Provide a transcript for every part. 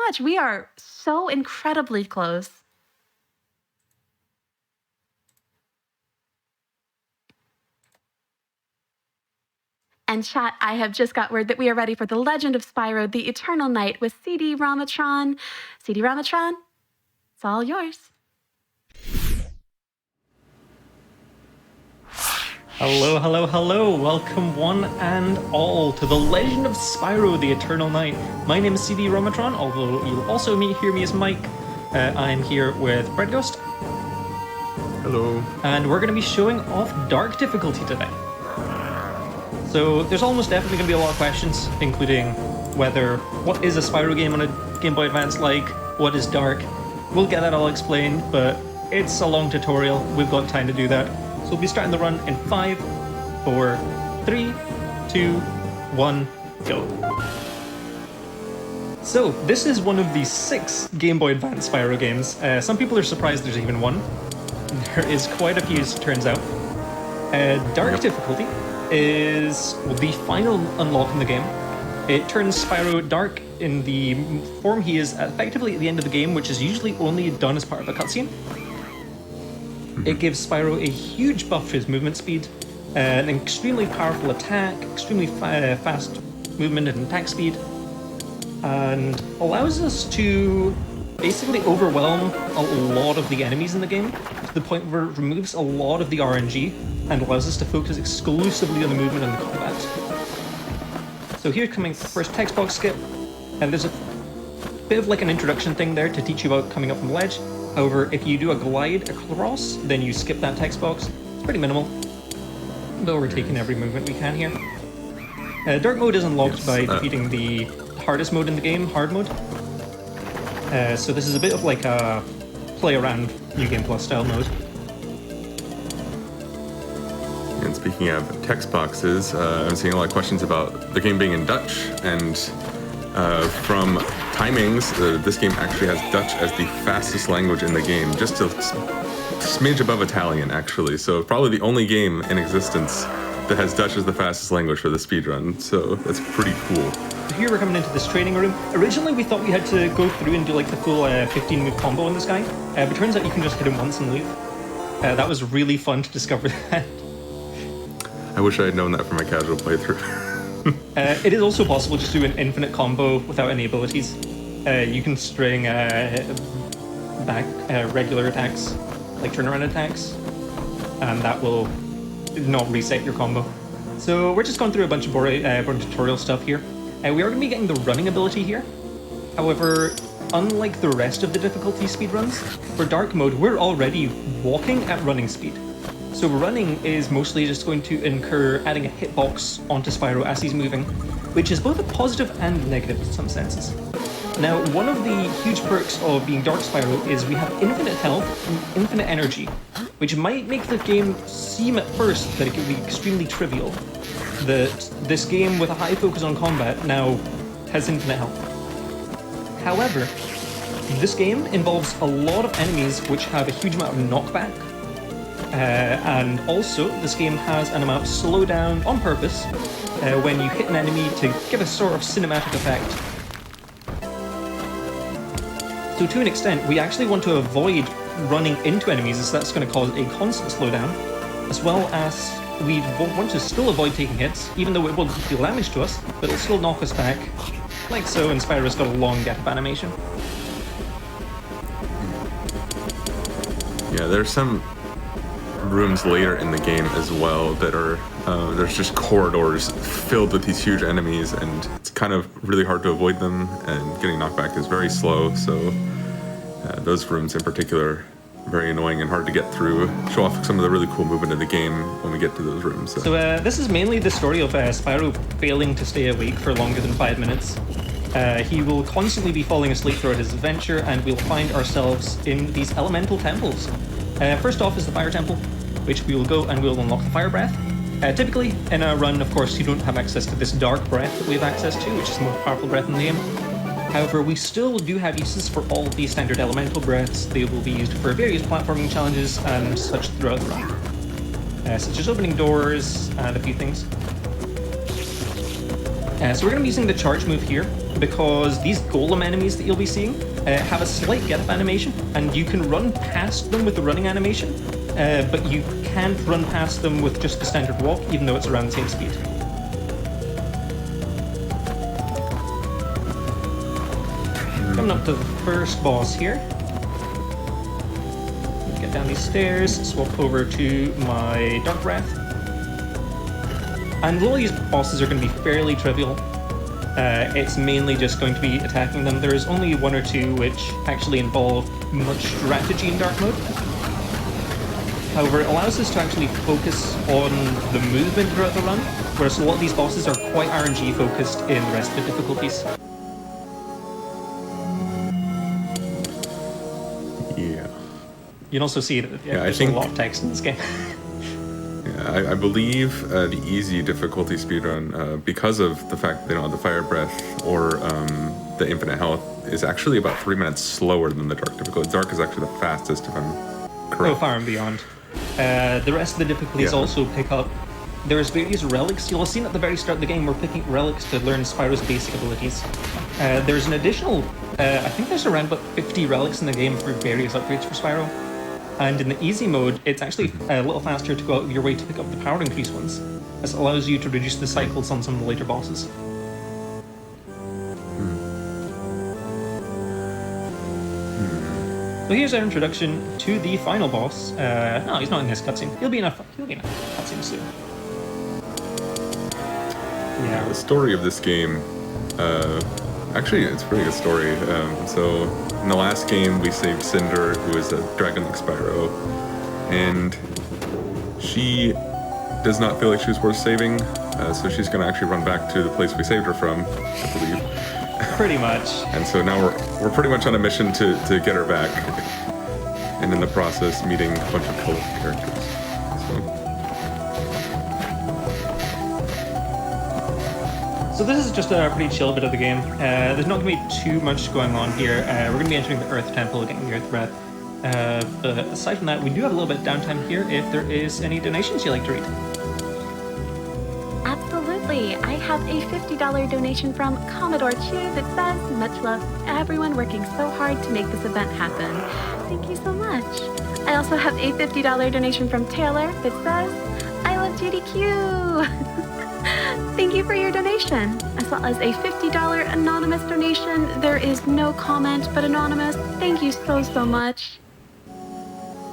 much. We are so incredibly close. And chat, I have just got word that we are ready for The Legend of Spyro, The Eternal Night with CDRomatron. CDRomatron, it's all yours. Hello, hello, hello. Welcome one and all to The Legend of Spyro, The Eternal Night. My name is CDRomatron, although you'll also hear me as Mike. I'm here with Breadghost. Hello. And we're going to be showing off Dark difficulty today. So there's almost definitely going to be a lot of questions, including what is a Spyro game on a Game Boy Advance like? What is Dark? We'll get that all explained, but it's a long tutorial. We've got time to do that. So we'll be starting the run in 5, 4, 3, 2, 1, go. So this is one of the 6 Game Boy Advance Spyro games. Some people are surprised there's even one. There is quite a few, as it turns out. Dark difficulty is the final unlock in the game. It turns Spyro dark in the form he is effectively at the end of the game, which is usually only done as part of a cutscene. It gives Spyro a huge buff to his movement speed, an extremely powerful attack, extremely fast movement and attack speed, and allows us to basically overwhelm a lot of the enemies in the game, to the point where it removes a lot of the RNG and allows us to focus exclusively on the movement and the combat. So here coming first text box skip, and there's a bit of like an introduction thing there to teach you about coming up from the ledge. However, if you do a glide across, then you skip that text box. It's pretty minimal, though we're taking every movement we can here. Dark mode is unlocked by defeating the hardest mode in the game, hard mode. So this is a bit of like a play around New Game Plus style mode. And speaking of text boxes, I'm seeing a lot of questions about the game being in Dutch, and from timings, this game actually has Dutch as the fastest language in the game, just a smidge above Italian actually, so probably the only game in existence that has Dutch as the fastest language for the speedrun, so that's pretty cool. Here we're coming into this training room. Originally we thought we had to go through and do like the full 15 move combo on this guy, but it turns out you can just hit him once and leave. That was really fun to discover that. I wish I had known that from my casual playthrough. It is also possible to do an infinite combo without any abilities. You can string back regular attacks, like turnaround attacks, and that will not reset your combo. So we're just going through a bunch of tutorial stuff here. We are going to be getting the running ability here. However, unlike the rest of the difficulty speedruns, for Dark mode we're already walking at running speed. So running is mostly just going to incur adding a hitbox onto Spyro as he's moving, which is both a positive and negative in some senses. Now, one of the huge perks of being Dark Spyro is we have infinite health and infinite energy, which might make the game seem at first that it could be extremely trivial, that this game with a high focus on combat now has infinite health. However, this game involves a lot of enemies which have a huge amount of knockback, and also this game has an amount of slowdown on purpose when you hit an enemy to give a sort of cinematic effect. So to an extent, we actually want to avoid running into enemies, as that's going to cause a constant slowdown, as well as we want to still avoid taking hits, even though it will deal damage to us, but it'll still knock us back, like so, and Spyro's got a long death animation. Yeah, there's some rooms later in the game as well that are there's just corridors filled with these huge enemies, and it's kind of really hard to avoid them, and getting knocked back is very slow, so those rooms in particular are very annoying and hard to get through. Show off some of the really cool movement of the game when we get to those rooms. So this is mainly the story of Spyro failing to stay awake for longer than 5 minutes. He will constantly be falling asleep throughout his adventure, and we'll find ourselves in these elemental temples. First off is the Fire Temple, which we will go and we'll unlock the Fire Breath. Typically, in a run, of course, you don't have access to this Dark Breath that we have access to, which is the most powerful breath in the game. However, we still do have uses for all of these standard elemental breaths. They will be used for various platforming challenges and such throughout the run, such as opening doors and a few things. So we're going to be using the charge move here, because these golem enemies that you'll be seeing have a slight get-up animation, and you can run past them with the running animation, but you can't run past them with just the standard walk, even though it's around the same speed. Coming up to the first boss here. Get down these stairs, swap over to my Dark Breath. And all these bosses are going to be fairly trivial. It's mainly just going to be attacking them. There's only one or two which actually involve much strategy in Dark Mode. However, it allows us to actually focus on the movement throughout the run, whereas a lot of these bosses are quite RNG focused in the rest of the difficulties. Yeah. You can also see that there's I think a lot of text in this game. I believe the easy difficulty speedrun, because of the fact that the fire breath or the infinite health is actually about 3 minutes slower than the dark difficulty. Dark is actually the fastest, if I'm correct. Oh, far and beyond. The rest of the difficulties also pick up. There's various relics. You'll have seen at the very start of the game, we're picking relics to learn Spyro's basic abilities. There's an additional, I think there's around about 50 relics in the game for various upgrades for Spyro. And in the easy mode, it's actually a little faster to go out of your way to pick up the power increase ones. This allows you to reduce the cycles on some of the later bosses. So here's our introduction to the final boss. No, he's not in this cutscene. He'll be in a cutscene soon. Yeah, the story of this game, actually, it's a pretty good story. So in the last game, we saved Cinder, who is a dragon like Spyro, and she does not feel like she was worth saving, so she's going to actually run back to the place we saved her from, I believe. Pretty much. And so now we're pretty much on a mission to get her back, and in the process, meeting a bunch of colorful characters. So this is just a pretty chill bit of the game. There's not going to be too much going on here. We're going to be entering the Earth Temple, getting the Earth Breath. But aside from that, we do have a little bit of downtime here if there is any donations you'd like to read. Absolutely. I have a $50 donation from Commodore Chew that says, "Much love to everyone working so hard to make this event happen." Thank you so much. I also have a $50 donation from Taylor that says, "I love GDQ." Thank you for your donation, as well as a $50 anonymous donation. There is no comment, but anonymous. Thank you so much.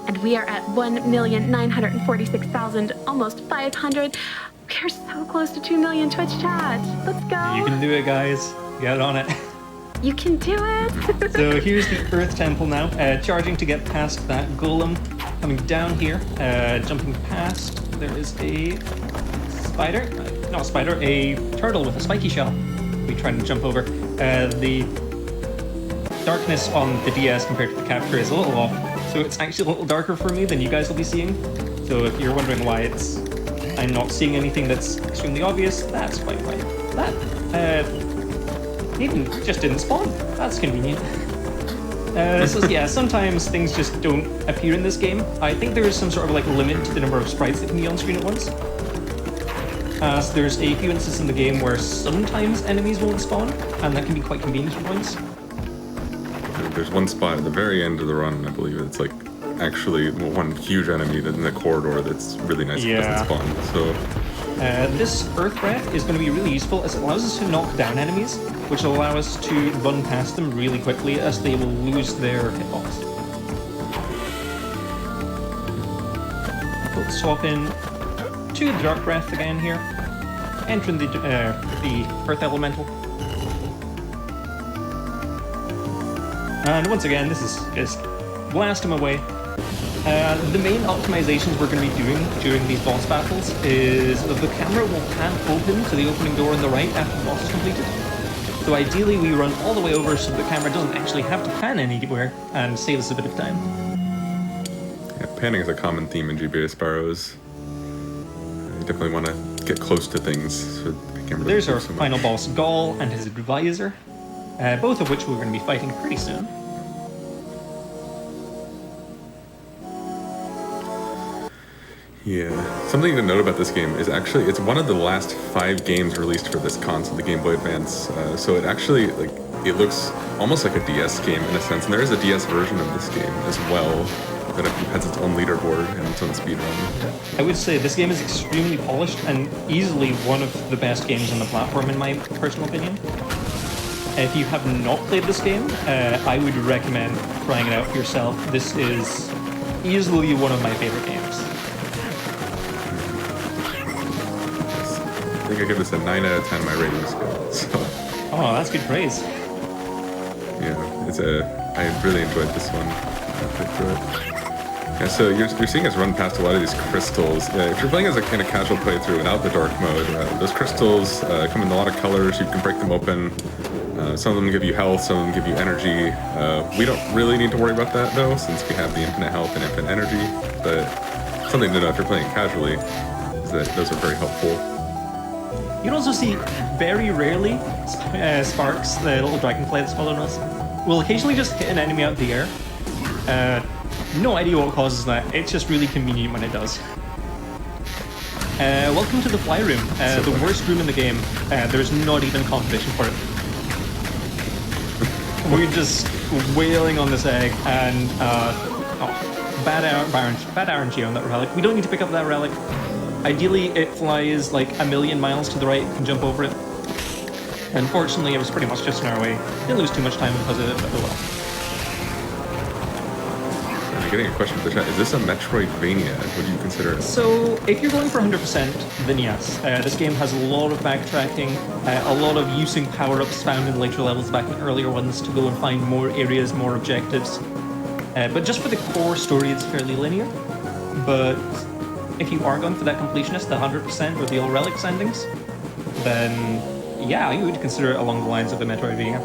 And we are at 1,946,000, almost 500. We're so close to 2 million Twitch chat. Let's go. You can do it, guys. Get on it. You can do it. So here's the Earth Temple now. Charging to get past that golem. Coming down here, jumping past. There is a spider. Not a spider, a turtle with a spiky shell. We trying to jump over. The darkness on the DS compared to the capture is a little off, so it's actually a little darker for me than you guys will be seeing. So if you're wondering why I'm not seeing anything that's extremely obvious, that's quite right. That even just didn't spawn. That's convenient. So yeah, sometimes things just don't appear in this game. I think there is some sort of like limit to the number of sprites that can be on screen at once. So there's a few instances in the game where sometimes enemies won't spawn, and that can be quite convenient at points. There's one spot at the very end of the run, I believe it's like actually one huge enemy in the corridor that's really nice. It doesn't spawn. So this Earth Breath is going to be really useful as it allows us to knock down enemies, which will allow us to run past them really quickly as they will lose their hitbox. We'll swap in to the Dark Breath again here, entering the Earth Elemental. And once again, this is just blast them away. The main optimizations we're going to be doing during these boss battles is that the camera will pan open to the opening door on the right after the boss is completed. So ideally we run all the way over so the camera doesn't actually have to pan anywhere and save us a bit of time. Yeah, panning is a common theme in GBA Spyros. You definitely want to get close to things so the camera doesn't There's our so much. final boss, Gaul, and his advisor, both of which we're going to be fighting pretty soon. Yeah. Something to note about this game is actually it's one of the last 5 games released for this console, the Game Boy Advance. So it actually it looks almost like a DS game in a sense, and there is a DS version of this game as well that has its own leaderboard and its own speedrun. I would say this game is extremely polished and easily one of the best games on the platform in my personal opinion. If you have not played this game, I would recommend trying it out for yourself. This is easily one of my favorite games. I think I give this a 9 out of 10 on my rating scale. So. Oh, that's good praise. Yeah, I really enjoyed this one. I played through it. Yeah, so you're seeing us run past a lot of these crystals. If you're playing as a kind of casual playthrough and out the dark mode, those crystals come in a lot of colors. You can break them open. Some of them give you health, some of them give you energy. We don't really need to worry about that though, since we have the infinite health and infinite energy. But something to know if you're playing casually is that those are very helpful. You'd also see very rarely Sparks, the little dragonfly that's following us, will occasionally just hit an enemy out of the air. No idea what causes that. It's just really convenient when it does. Welcome to the fly room, the worst room in the game. There's not even competition for it. We're just wailing on this egg, and bad RNG on that relic. We don't need to pick up that relic. Ideally, it flies like 1,000,000 miles to the right, and jump over it. Unfortunately, it was pretty much just in our way. Didn't lose too much time because of it, but oh well. I'm getting a question for the chat. Is this a Metroidvania? Would you consider it? So, if you're going for 100%, then yes. This game has a lot of backtracking, a lot of using power-ups found in later levels back in earlier ones to go and find more areas, more objectives. But just for the core story, it's fairly linear. But if you are going for that completionist, the 100% or the all relics endings, then yeah, you would consider it along the lines of a Metroidvania.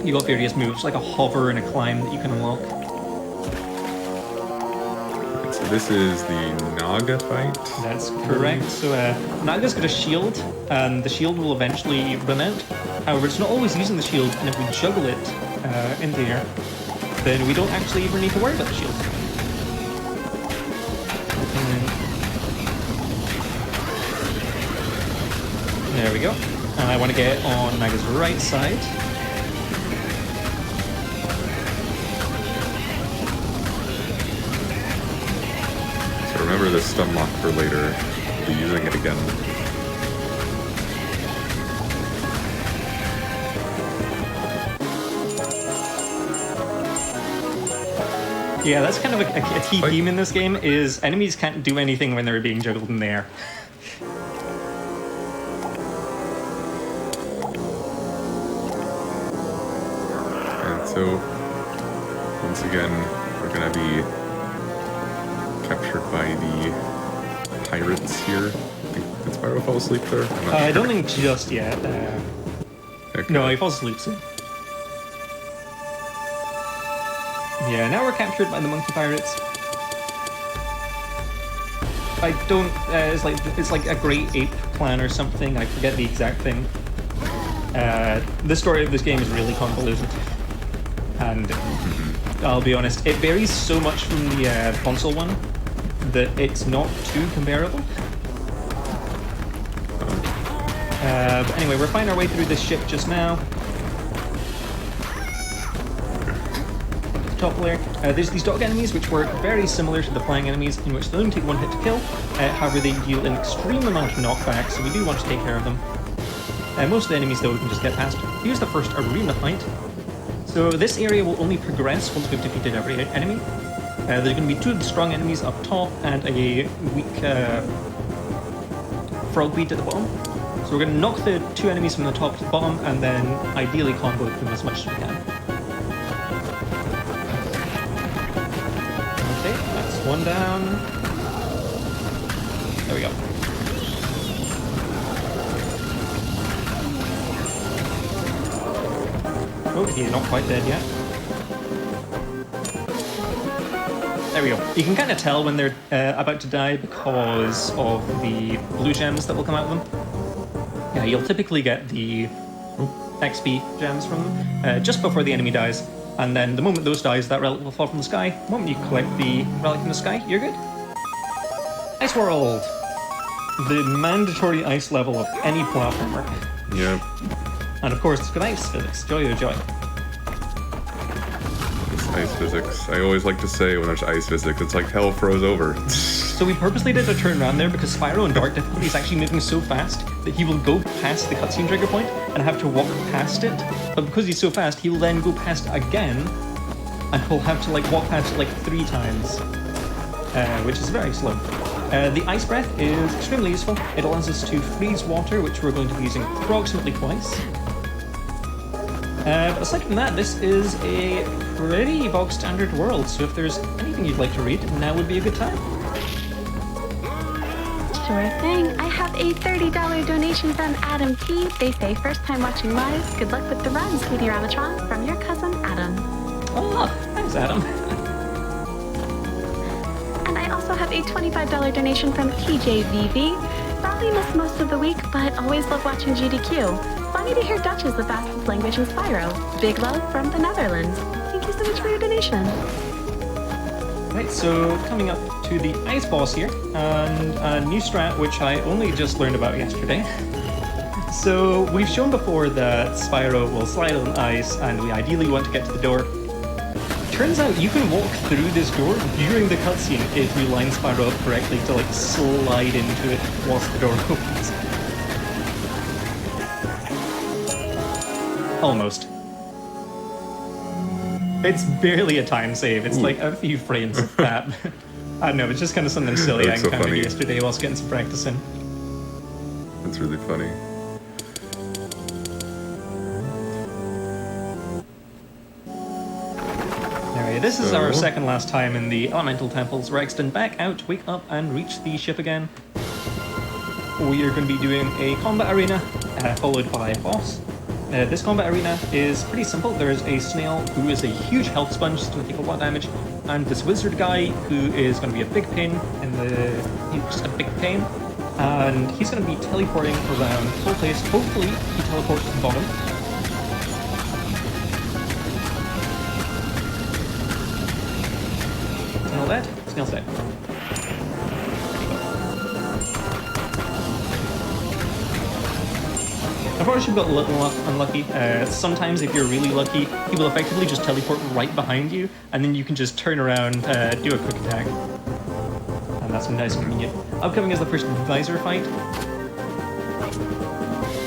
You got various moves like a hover and a climb that you can unlock. So this is the Naga fight? That's correct. So Naga's got a shield, and the shield will eventually run out. However, it's not always using the shield, and if we juggle it in the air, then we don't actually even need to worry about the shield. There we go. And I want to get on Naga's right side. So remember this stun lock for later. We'll be using it again. Yeah, that's kind of a key theme in this game, is enemies can't do anything when they're being juggled in the air. So, once again, we're going to be captured by the pirates here. Did Spyro fall asleep there? I'm not I sure. don't think just yet. Okay. No, he falls asleep soon. Yeah, now we're captured by the monkey pirates. I don't... it's like a Great Ape clan or something. I forget the exact thing. The story of this game is really convoluted. And I'll be honest, it varies so much from the console one that it's not too comparable. But anyway, we're finding our way through this ship just now. Top layer. There's these dog enemies which work very similar to the flying enemies, in which they only take one hit to kill. However, they deal an extreme amount of knockback, so we do want to take care of them. Most of the enemies, though, we can just get past. Here's the first arena fight. So this area will only progress once we've defeated every enemy. There's going to be 2 of the strong enemies up top and a weak frog bead at the bottom. So we're going to knock the 2 enemies from the top to the bottom, and then ideally combo them as much as we can. Okay, that's one down. There we go. Oh, he's not quite dead yet. There we go. You can kind of tell when they're about to die because of the blue gems that will come out of them. Yeah, you'll typically get the XP gems from them just before the enemy dies. And then the moment those dies, that relic will fall from the sky. The moment you collect the relic from the sky, you're good. Ice World! The mandatory ice level of any platformer. Yep. And of course, it's got ice physics. Joy oh joy. It's ice physics. I always like to say when there's ice physics, it's like hell froze over. So we purposely did a turnaround there because Spyro in dark difficulty is actually moving so fast that he will go past the cutscene trigger point and have to walk past it. But because he's so fast, he will then go past again, and he'll have to like walk past it like 3 times, which is very slow. The Ice Breath is extremely useful. It allows us to freeze water, which we're going to be using approximately twice. But aside from that, this is a pretty bog standard world, so if there's anything you'd like to read, now would be a good time. Sure thing. I have a $30 donation from Adam T. They say, first time watching live. Good luck with the run, CDRomatron, from your cousin Adam. Oh, thanks, Adam. And I also have a $25 donation from TJVV. Probably missed most of the week, but always love watching GDQ. Funny to hear Dutch is the fastest language in Spyro. Big love from the Netherlands. Thank you so much for your donation. Right, so coming up to the ice boss here, and a new strat which I only just learned about yesterday. So we've shown before that Spyro will slide on ice, and we ideally want to get to the door. Turns out you can walk through this door during the cutscene if you line Spyro up correctly to like slide into it whilst the door opens. Almost. It's barely a time save, it's like a few frames of that. I don't know, it's just kind of something silly I encountered yesterday whilst getting some practice in. That's really funny. Alright, this is our second last time in the Elemental Temples. We're extend back out, wake up, and reach the ship again. We are going to be doing a combat arena, followed by a boss. This combat arena is pretty simple. There's a snail who is a huge health sponge, he's going to take a lot of damage, and this wizard guy who is going to be a big pain in the... he's just a big pain, and he's going to be teleporting around the whole place. Hopefully he teleports to the bottom. Snail dead? Snail's dead. Unfortunately, we got a little unlucky. Sometimes, if you're really lucky, he will effectively just teleport right behind you, and then you can just turn around, do a quick attack. And that's nice and convenient. Upcoming is the first Advisor fight.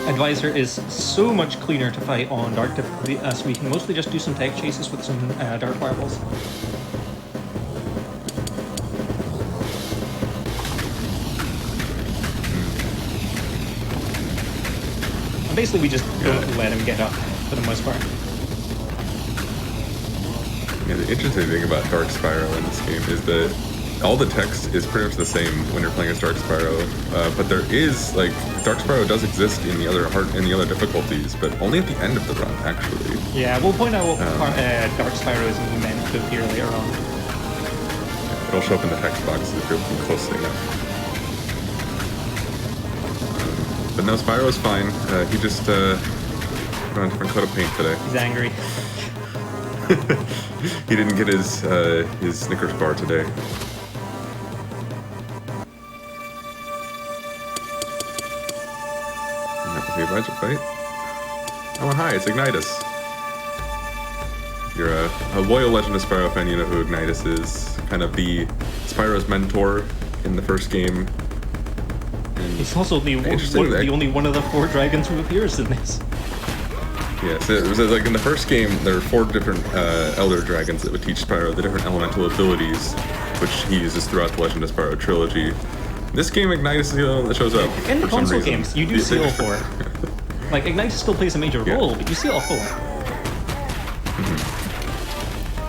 Advisor is so much cleaner to fight on dark difficulty, as we can mostly just do some tech chases with some dark fireballs. Basically, we just don't let him get up, for the most part. Yeah, the interesting thing about Dark Spyro in this game is that all the text is pretty much the same when you're playing as Dark Spyro, but there is, like, Dark Spyro does exist in the other difficulties, but only at the end of the run, actually. Yeah, we'll point out what Dark Spyro is meant to appear later on. It'll show up in the text box if you're looking closely enough. But no, Spyro's fine. He just put on a different coat of paint today. He's angry. He didn't get his Snickers bar today. And that was the Adventure fight. Oh, and hi, it's Ignitus. If you're a loyal Legend of Spyro fan, you know who Ignitus is. Kind of the Spyro's mentor in the first game. He's also the only one of the 4 dragons who appears in this. Yes, it was like in the first game, there were 4 different Elder Dragons that would teach Spyro the different elemental abilities, which he uses throughout the Legend of Spyro trilogy. This game, Ignitus is the only one that shows up. In the console games, you do see all 4. Like, Ignitus still plays a major role, but you see all 4. Yeah,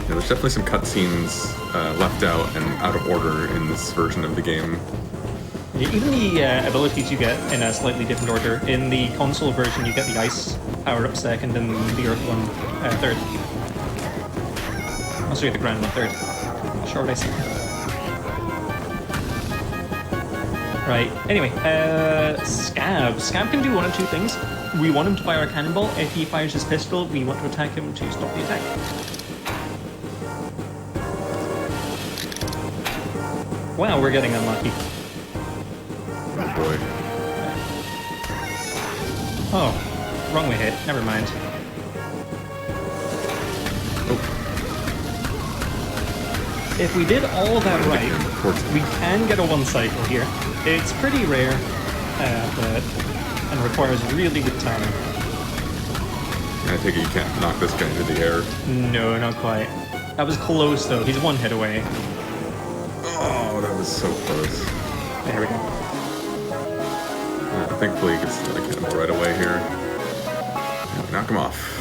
there's definitely some cutscenes left out and out of order in this version of the game. Even the abilities you get in a slightly different order. In the console version, you get the ice power-up second and the earth one third. Oh, sorry, the ground one third. Not sure what I said. Right, anyway, Scab. Scab can do one of 2 things. We want him to fire a cannonball. If he fires his pistol, we want to attack him to stop the attack. Wow, we're getting unlucky. Oh boy. Oh, wrong way hit. Never mind. Oh, If we did all that right, we can get a one cycle here. It's pretty rare, and requires really good timing. I take it you can't knock this guy into the air. No, not quite. That was close though. He's one hit away. Oh, that was so close. There we go. Thankfully, he gets the cannonball right away here. Knock him off.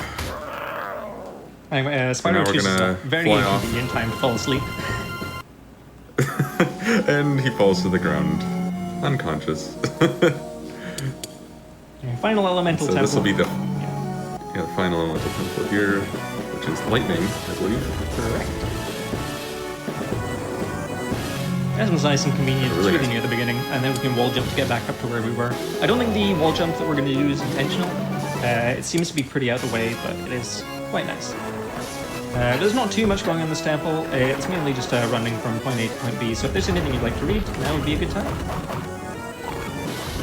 Anyway, So now Spyro we're chooses gonna a very fly off. inconvenient time to fall asleep. And he falls to the ground, unconscious. Final elemental So temple. this will be the final elemental temple here, which is lightning, I believe. Correct. That was nice and convenient. It's really near the beginning, and then we can wall jump to get back up to where we were. I don't think the wall jump that we're going to do is intentional. It seems to be pretty out of the way, but it is quite nice. There's not too much going on in this temple. It's mainly just running from point A to point B, so if there's anything you'd like to read, now would be a good time.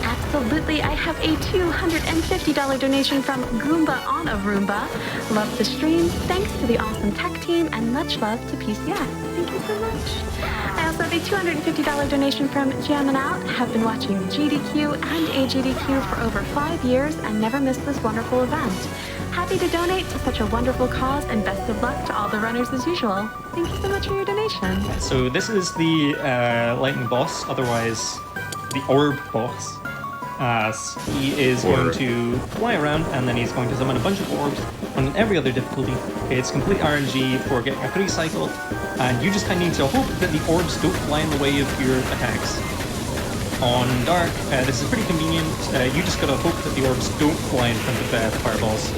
Absolutely, I have a $250 donation from Goomba on a Roomba. Love the stream, thanks to the awesome tech team, and much love to PCS. Thank you so much. I also have a $250 donation from Jammin' Out. Have been watching GDQ and AGDQ for over 5 years and never missed this wonderful event. Happy to donate to such a wonderful cause, and best of luck to all the runners as usual. Thank you so much for your donation. So this is the lightning boss, otherwise the orb boss. He is going to fly around, and then he's going to summon a bunch of orbs on every other difficulty. It's complete RNG for getting a 3 cycle, and you just kind of need to hope that the orbs don't fly in the way of your attacks. On Dark, this is pretty convenient. You just gotta hope that the orbs don't fly in front of the fireballs.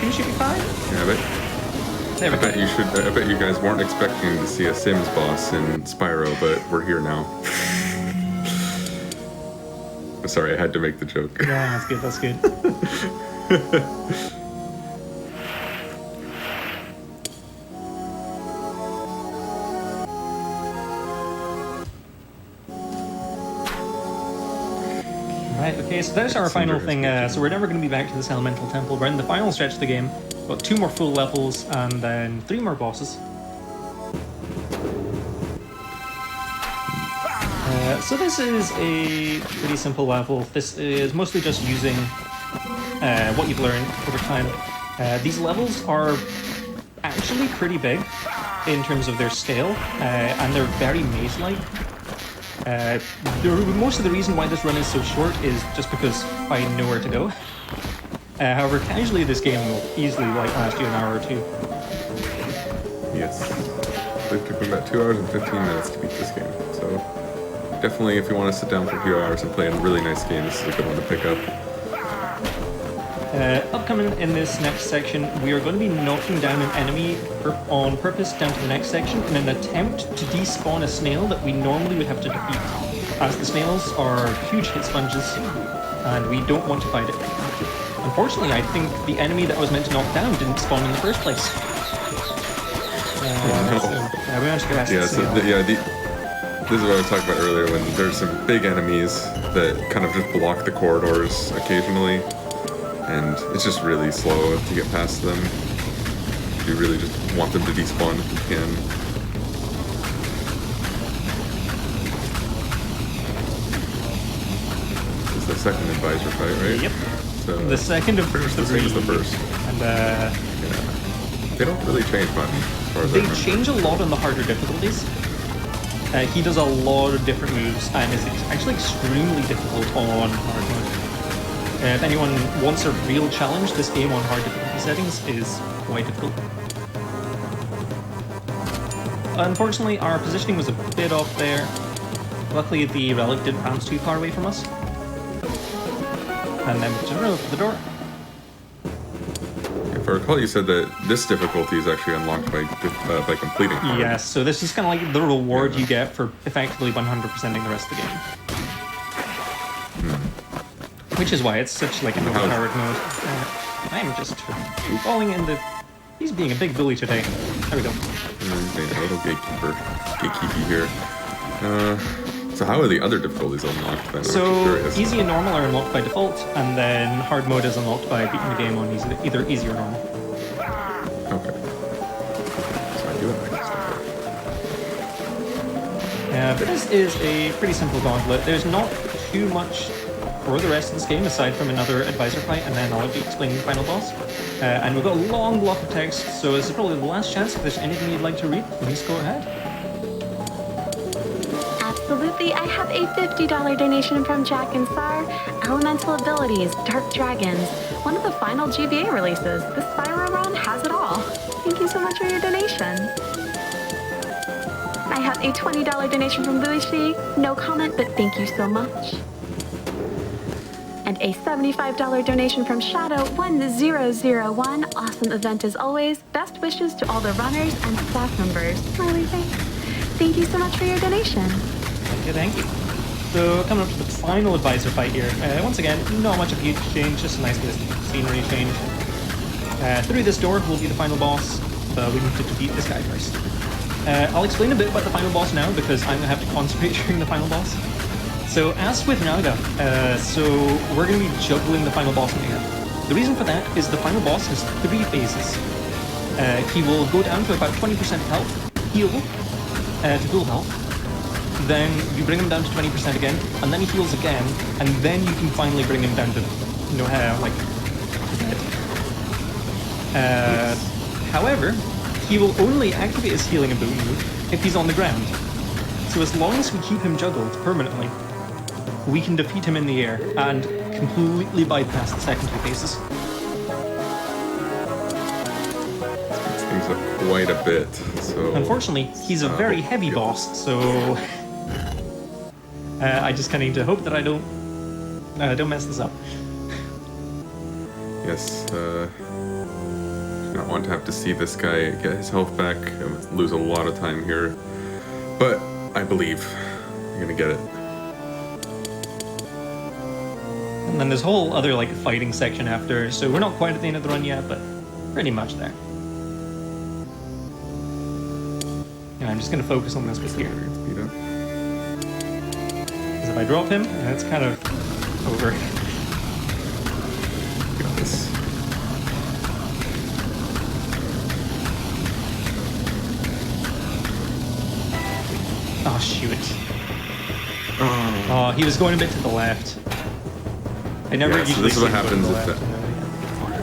2 should be fine? Yeah, I bet you guys weren't expecting to see a Sims boss in Spyro, but we're here now. Sorry, I had to make the joke. Yeah, that's good, that's good. Right, okay, so there's our final thing. So we're never going to be back to this elemental temple. We're in the final stretch of the game. Got 2 more full levels and then 3 more bosses. So this is a pretty simple level. This is mostly just using what you've learned over time. These levels are actually pretty big in terms of their scale, and they're very maze-like. Most of the reason why this run is so short is just because I know where to go. However, casually this game will easily last you an hour or 2. Yes. It took me about 2 hours and 15 minutes to beat this game, so definitely if you want to sit down for a few hours and play a really nice game, this is a good one to pick up. Upcoming in this next section, we are going to be knocking down an enemy on purpose down to the next section in an attempt to despawn a snail that we normally would have to defeat, as the snails are huge hit sponges and we don't want to fight it. Unfortunately, I think the enemy that I was meant to knock down didn't spawn in the first place. We managed to this is what I was talking about earlier, when there's some big enemies that kind of just block the corridors occasionally, and it's just really slow to get past them. You really just want them to despawn if you can. This is the second advisor fight, right? Yep. So the second of the same as the first. And they don't really change much as far as I remember. They change a lot on the harder difficulties. He does a lot of different moves and is actually extremely difficult on hard mode. If anyone wants a real challenge, this game on hard difficulty settings is quite difficult. Unfortunately, our positioning was a bit off there. Luckily, the relic didn't bounce too far away from us. And then we just run for the door. If I recall, you said that this difficulty is actually unlocked by completing. Yes, so this is kind of like the reward you get for effectively 100%ing the rest of the game. Which is why it's such like an overpowered mode. I'm just falling in the He's being a big bully today. There we go. And then he's being a little gatekeepy here. So how are the other difficulties unlocked then? So easy and normal are unlocked by default, and then hard mode is unlocked by beating the game on either easy or normal. Okay. So I do have extra stuff there. But this is a pretty simple gauntlet. There's not too much for the rest of this game aside from another advisor fight, and then I'll be explaining the final boss. And we've got a long block of text, so this is probably the last chance. If there's anything you'd like to read, please go ahead. Absolutely, I have a $50 donation from Jack and Sar. Elemental abilities, Dark Dragons. One of the final GBA releases. The Spyro run has it all. Thank you so much for your donation. I have a $20 donation from Buishi. No comment, but thank you so much. And a $75 donation from Shadow1001. Awesome event as always. Best wishes to all the runners and staff members. Smiley face. Thank you so much for your donation. Thank you. So coming up to the final advisor fight here. Once again, not much of a huge change, just a nice bit of scenery change. Through this door will be the final boss, but we need to defeat this guy first. I'll explain a bit about the final boss now because I'm going to have to concentrate during the final boss. So as with Naga, so we're going to be juggling the final boss in the air. The reason for that is the final boss has 3 phases. He will go down to about 20% health, heal to full health, then you bring him down to 20% again, and then he heals again, and then you can finally bring him down to, like, dead. However, he will only activate his healing ability if he's on the ground. So as long as we keep him juggled permanently, we can defeat him in the air and completely bypass the second 2 phases. Speeds things up quite a bit, so... Unfortunately, he's a very heavy boss, so... I just kind of need to hope that I don't mess this up. Yes, do not want to have to see this guy get his health back. I would lose a lot of time here. But I believe you're gonna get it. And then there's a whole other like fighting section after, so we're not quite at the end of the run yet, but pretty much there. And I'm just gonna focus on this bit here. Speed up. Because if I drop him, it's kind of over. Got this. Oh shoot. Oh, he was going a bit to the left. I never Yeah, so usually this is what see him go to happens the if left.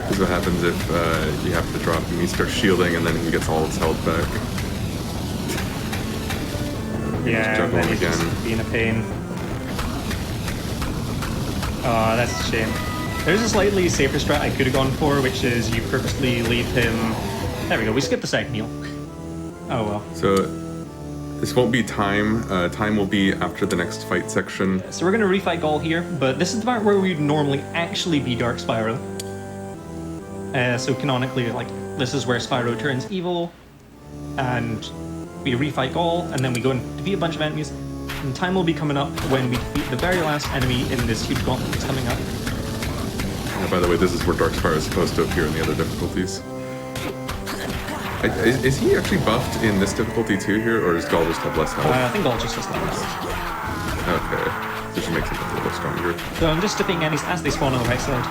this is what happens if you have to drop him. He starts shielding and then he gets all his health back. Yeah, and juggle then him he's again. just being a pain. Oh, that's a shame. There's a slightly safer strat I could have gone for, which is you purposely leave him... There we go, we skipped the second heal. Oh well. So this won't be time. Time will be after the next fight section. So we're going to refight Gaul here, but this is the part where we'd normally actually be Dark Spyro. So canonically, like, this is where Spyro turns evil, and we refight Gaul, and then we go and defeat a bunch of enemies. And time will be coming up when we defeat the very last enemy in this huge gauntlet that's coming up. By the way, this is where Dark Spyro is supposed to appear in the other difficulties. Is he actually buffed in this difficulty too here, or does Gaul just have less health? I think Gaul just has levels. Okay, this makes him a little stronger. So I'm just defeating enemies as they spawn on the right side.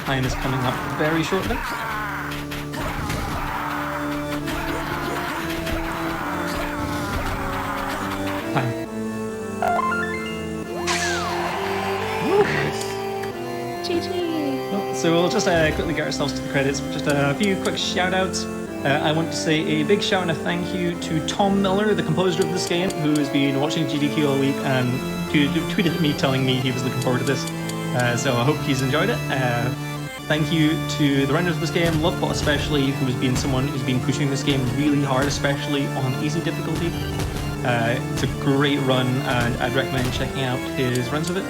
Time is coming up very shortly. Time. Nice. GG. Well, so we'll just quickly get ourselves to the credits. Just a few quick shout-outs. I want to say a big shout and a thank you to Tom Miller, the composer of this game, who has been watching GDQ all week and tweeted at me telling me he was looking forward to this. So I hope he's enjoyed it. Thank you to the runners of this game, Lovebot especially, who's been someone who's been pushing this game really hard, especially on easy difficulty. It's a great run, and I'd recommend checking out his runs of it.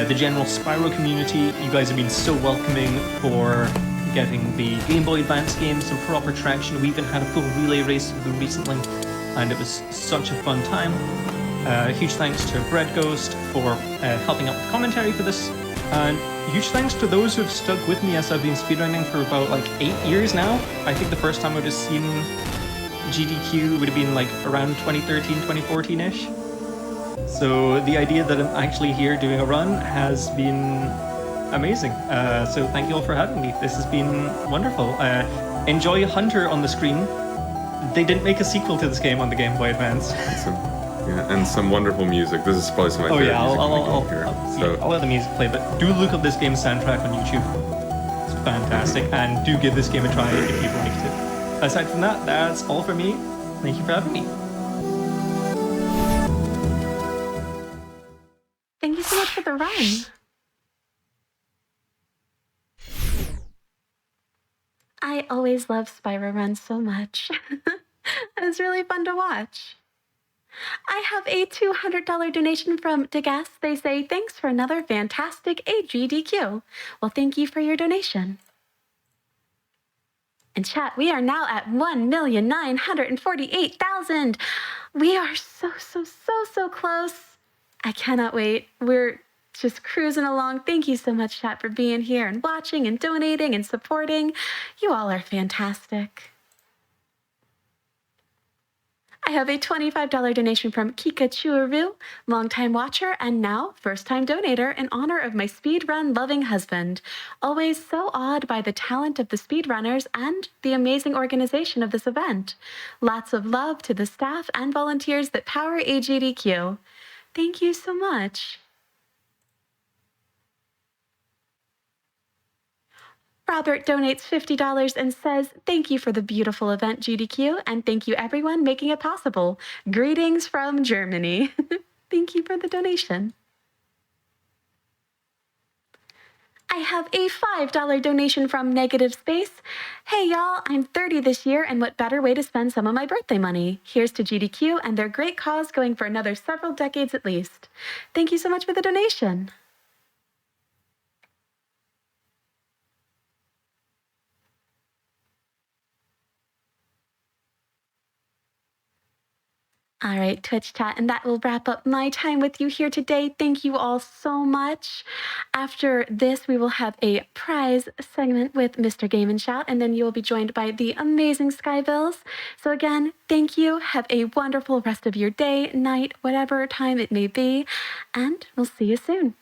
The general Spyro community, you guys have been so welcoming for getting the Game Boy Advance game some proper traction. We even had a full relay race with them recently, and it was such a fun time. Huge thanks to Breadghost for helping out with commentary for this, And huge thanks to those who've stuck with me as I've been speedrunning for about like 8 years now. I think the first time I would have seen GDQ would have been like around 2013, 2014-ish. So the idea that I'm actually here doing a run has been amazing. So thank you all for having me. This has been wonderful. Enjoy Hunter on the screen. They didn't make a sequel to this game on the Game Boy Advance. And some wonderful music. This is probably some of my favorite music I'll let the music play, but do look up this game's soundtrack on YouTube. It's fantastic, and do give this game a try if you've liked it. Aside from that, that's all for me. Thank you for having me. Thank you so much for the run. I always love Spyro runs so much. It was really fun to watch. I have a $200 donation from Degas. They say, thanks for another fantastic AGDQ. Well, thank you for your donation. In chat, we are now at 1,948,000. We are so close. I cannot wait. We're just cruising along. Thank you so much, chat, for being here and watching and donating and supporting. You all are fantastic. I have a $25 donation from Kika Chuaru, longtime watcher and now first-time donator in honor of my speedrun-loving husband. Always so awed by the talent of the speedrunners and the amazing organization of this event. Lots of love to the staff and volunteers that power AGDQ. Thank you so much. Robert donates $50 and says, thank you for the beautiful event, GDQ, and thank you everyone making it possible. Greetings from Germany. Thank you for the donation. I have a $5 donation from Negative Space. Hey y'all, I'm 30 this year, and what better way to spend some of my birthday money? Here's to GDQ and their great cause going for another several decades at least. Thank you so much for the donation. All right, Twitch chat, and that will wrap up my time with you here today. Thank you all so much. After this, we will have a prize segment with Mr. Game and Shout, and then you will be joined by the amazing Skybills. So again, thank you. Have a wonderful rest of your day, night, whatever time it may be, and we'll see you soon.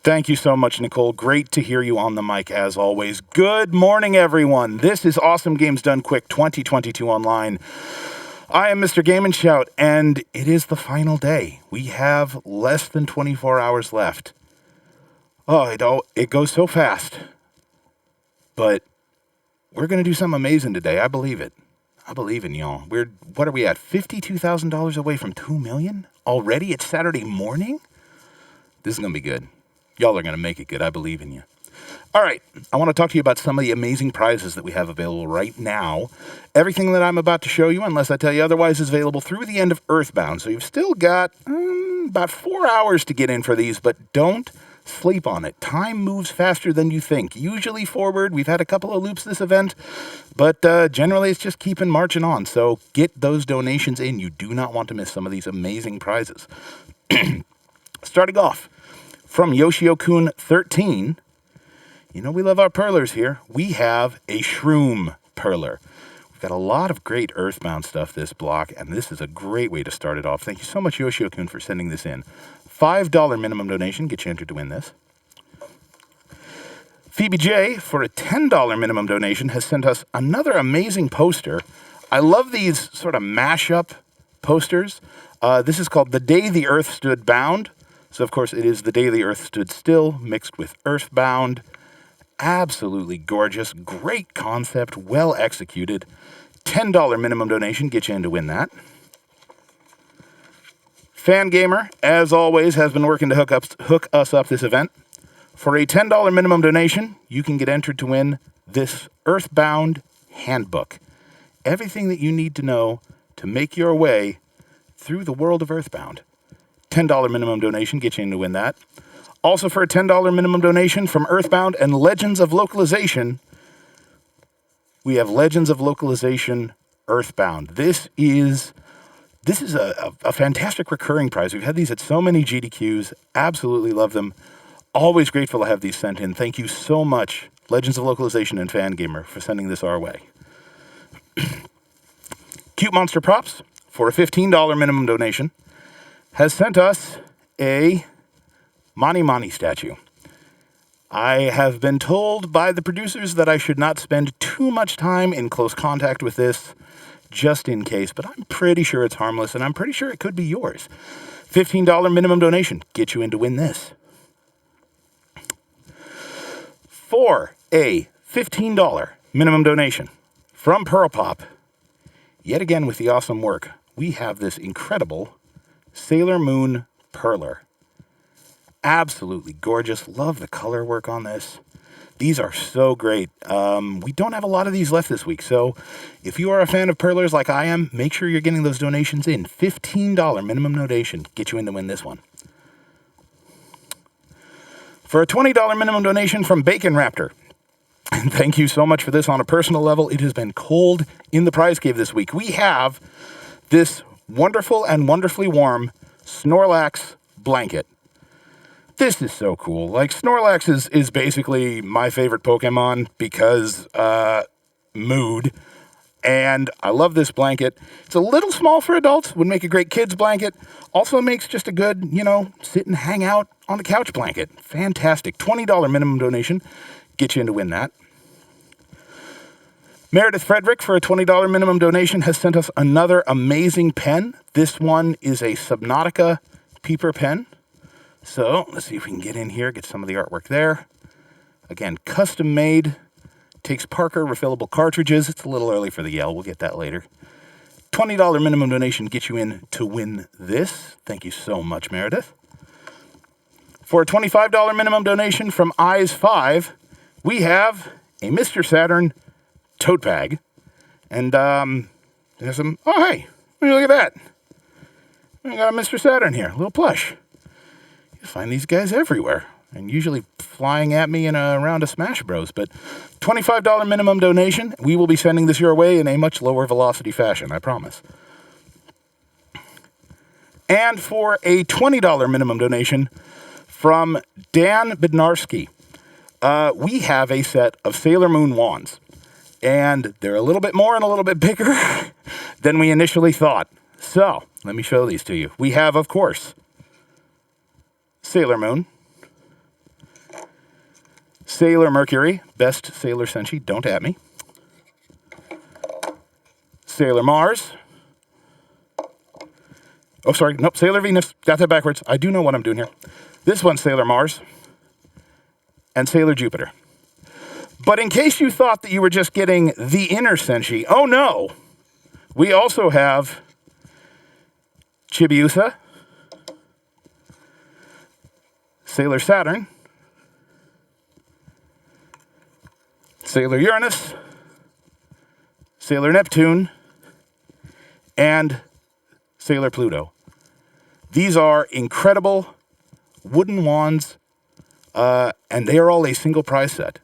Thank you so much, Nicole. Great to hear you on the mic, as always. Good morning, everyone. This is Awesome Games Done Quick 2022 Online. I am Mr. Game and Shout, and it is the final day. We have less than 24 hours left. Oh, it goes so fast. But we're going to do something amazing today. I believe it. I believe in y'all. What are we at? $52,000 away from $2 million? Already? It's Saturday morning? This is going to be good. Y'all are going to make it good. I believe in you. All right. I want to talk to you about some of the amazing prizes that we have available right now. Everything that I'm about to show you, unless I tell you otherwise, is available through the end of Earthbound. So you've still got about 4 hours to get in for these, but don't sleep on it. Time moves faster than you think. Usually forward. We've had a couple of loops this event, but generally it's just keeping marching on. So get those donations in. You do not want to miss some of these amazing prizes. Starting off, from Yoshio-kun 13, you know we love our perlers here. We have a Shroom perler. We've got a lot of great Earthbound stuff this block, and this is a great way to start it off. Thank you so much, Yoshio-kun, for sending this in. $5 minimum donation gets you entered to win this. Phoebe J, for a $10 minimum donation, has sent us another amazing poster. I love these sort of mashup posters. This is called The Day the Earth Stood Bound. So, of course, it is The Day the Earth Stood Still mixed with Earthbound. Absolutely gorgeous. Great concept. Well executed. $10 minimum donation gets you in to win that. Fangamer, as always, has been working to hook us up this event. For a $10 minimum donation, you can get entered to win this Earthbound Handbook. Everything that you need to know to make your way through the world of Earthbound. $10 minimum donation gets you in to win that. Also, for a $10 minimum donation from Earthbound and Legends of Localization, we have Legends of Localization Earthbound. This is a fantastic recurring prize. We've had these at so many GDQs. Absolutely love them. Always grateful to have these sent in. Thank you so much, Legends of Localization and Fangamer, for sending this our way. Cute Monster Props, for a $15 minimum donation, has sent us a Mani Mani statue. I have been told by the producers that I should not spend too much time in close contact with this, just in case, but I'm pretty sure it's harmless, and I'm pretty sure it could be yours. $15 minimum donation, get you in to win this. For a $15 minimum donation from Pearl Pop, yet again with the awesome work, we have this incredible Sailor Moon Perler. Absolutely gorgeous. Love the color work on this. These are so great. We don't have a lot of these left this week, so if you are a fan of Perlers like I am, make sure you're getting those donations in. $15 minimum donation, get you in to win this one. For a $20 minimum donation from Bacon Raptor, and thank you so much for this on a personal level. It has been cold in the prize cave this week. We have this wonderful and wonderfully warm Snorlax blanket. This is so cool. Like, Snorlax is basically my favorite Pokemon because mood. And I love this blanket. It's a little small for adults. Would make a great kids blanket. Also makes just a good, sit and hang out on the couch blanket. Fantastic. $20 minimum donation. Get you in to win that. Meredith Frederick, for a $20 minimum donation, has sent us another amazing pen. This one is a Subnautica Peeper pen. So let's see if we can get in here, get some of the artwork there. Again, custom made. Takes Parker refillable cartridges. It's a little early for the yell. We'll get that later. $20 minimum donation gets you in to win this. Thank you so much, Meredith. For a $25 minimum donation from Eyes5, we have a Mr. Saturn tote bag. And there's some, oh, hey, look at that. I got a Mr. Saturn here, a little plush. You find these guys everywhere. And usually flying at me in a round of Smash Bros. But $25 minimum donation. We will be sending this your way in a much lower velocity fashion, I promise. And for a $20 minimum donation from Dan Bednarski, we have a set of Sailor Moon wands. And they're a little bit more and a little bit bigger than we initially thought. So, let me show these to you. We have, of course, Sailor Moon, Sailor Mercury, best Sailor Senshi, don't at me. Sailor Mars. Oh, sorry, nope, Sailor Venus, got that backwards. I do know what I'm doing here. This one's Sailor Mars and Sailor Jupiter. But in case you thought that you were just getting the inner Senshi, oh no, we also have Chibiusa, Sailor Saturn, Sailor Uranus, Sailor Neptune, and Sailor Pluto. These are incredible wooden wands, and they are all a single prize set.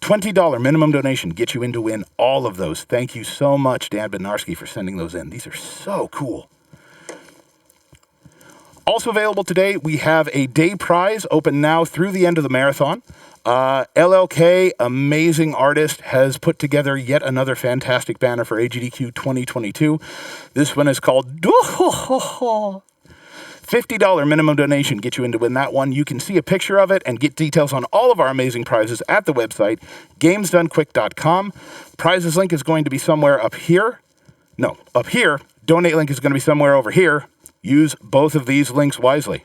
$20 minimum donation gets you in to win all of those. Thank you so much, Dan Bednarski, for sending those in. These are so cool. Also available today, we have a day prize open now through the end of the marathon. LLK, amazing artist, has put together yet another fantastic banner for AGDQ 2022. This one is called $50 minimum donation gets you in to win that one. You can see a picture of it and get details on all of our amazing prizes at the website, gamesdonequick.com. Prizes link is going to be somewhere up here. No, up here. Donate link is going to be somewhere over here. Use both of these links wisely.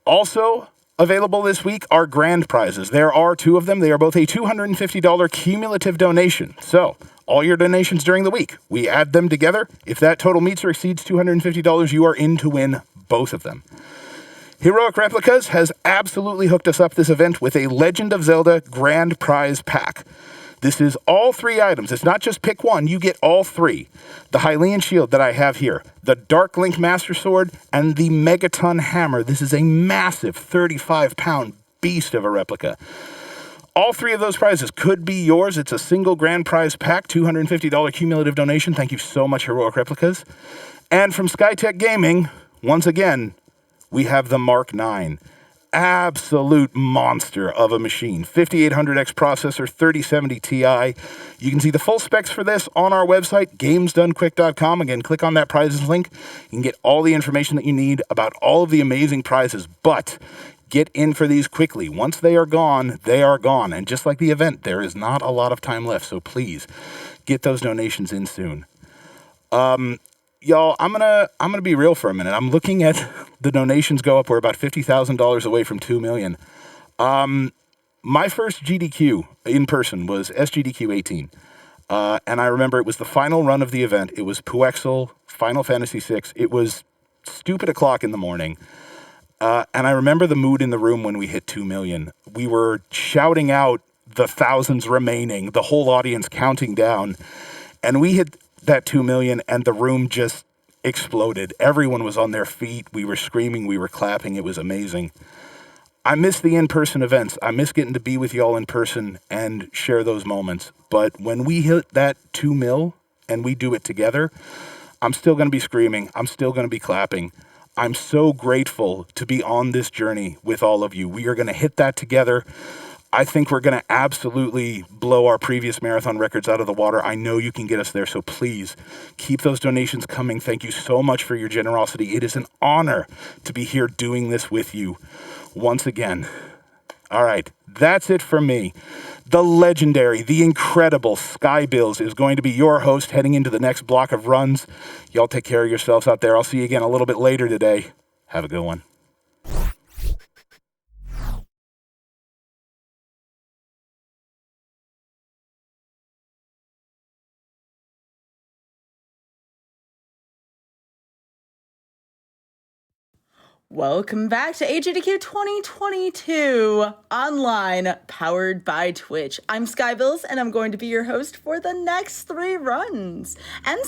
Also available this week are grand prizes. There are two of them. They are both a $250 cumulative donation. So, all your donations during the week, we add them together. If that total meets or exceeds $250, you are in to win both of them. Heroic Replicas has absolutely hooked us up this event with a Legend of Zelda grand prize pack. This is all three items. It's not just pick one. You get all three. The Hylian shield that I have here, the Dark Link Master Sword, and the Megaton Hammer. This is a massive 35-pound beast of a replica. All three of those prizes could be yours. It's a single grand prize pack, $250 cumulative donation. Thank you so much, Heroic Replicas. And from Skytech Gaming, once again, we have the Mark IX. Absolute monster of a machine. 5800X processor, 3070 Ti. You can see the full specs for this on our website, gamesdonequick.com. Again, click on that prizes link. You can get all the information that you need about all of the amazing prizes, but get in for these quickly. Once they are gone, they are gone. And just like the event, there is not a lot of time left, so please get those donations in soon. Y'all, I'm gonna be real for a minute. I'm looking at the donations go up. We're about $50,000 away from 2 million. My first GDQ in person was SGDQ 18. And I remember it was the final run of the event. It was Puexel, Final Fantasy VI. It was stupid o'clock in the morning. And I remember the mood in the room when we hit 2 million. We were shouting out the thousands remaining, the whole audience counting down. And we hit that 2 million and the room just exploded. Everyone was on their feet. We were screaming. We were clapping. It was amazing. I miss the in-person events. I miss getting to be with y'all in person and share those moments. But when we hit that 2 mil and we do it together, I'm still going to be screaming. I'm still going to be clapping. I'm so grateful to be on this journey with all of you. We are going to hit that together. I think we're going to absolutely blow our previous marathon records out of the water. I know you can get us there, so please keep those donations coming. Thank you so much for your generosity. It is an honor to be here doing this with you once again. All right, that's it from me. The legendary, the incredible Sky Bills is going to be your host heading into the next block of runs. Y'all take care of yourselves out there. I'll see you again a little bit later today. Have a good one. Welcome back to AGDQ 2022 online, powered by Twitch. I'm Skybills, and I'm going to be your host for the next 3 runs. And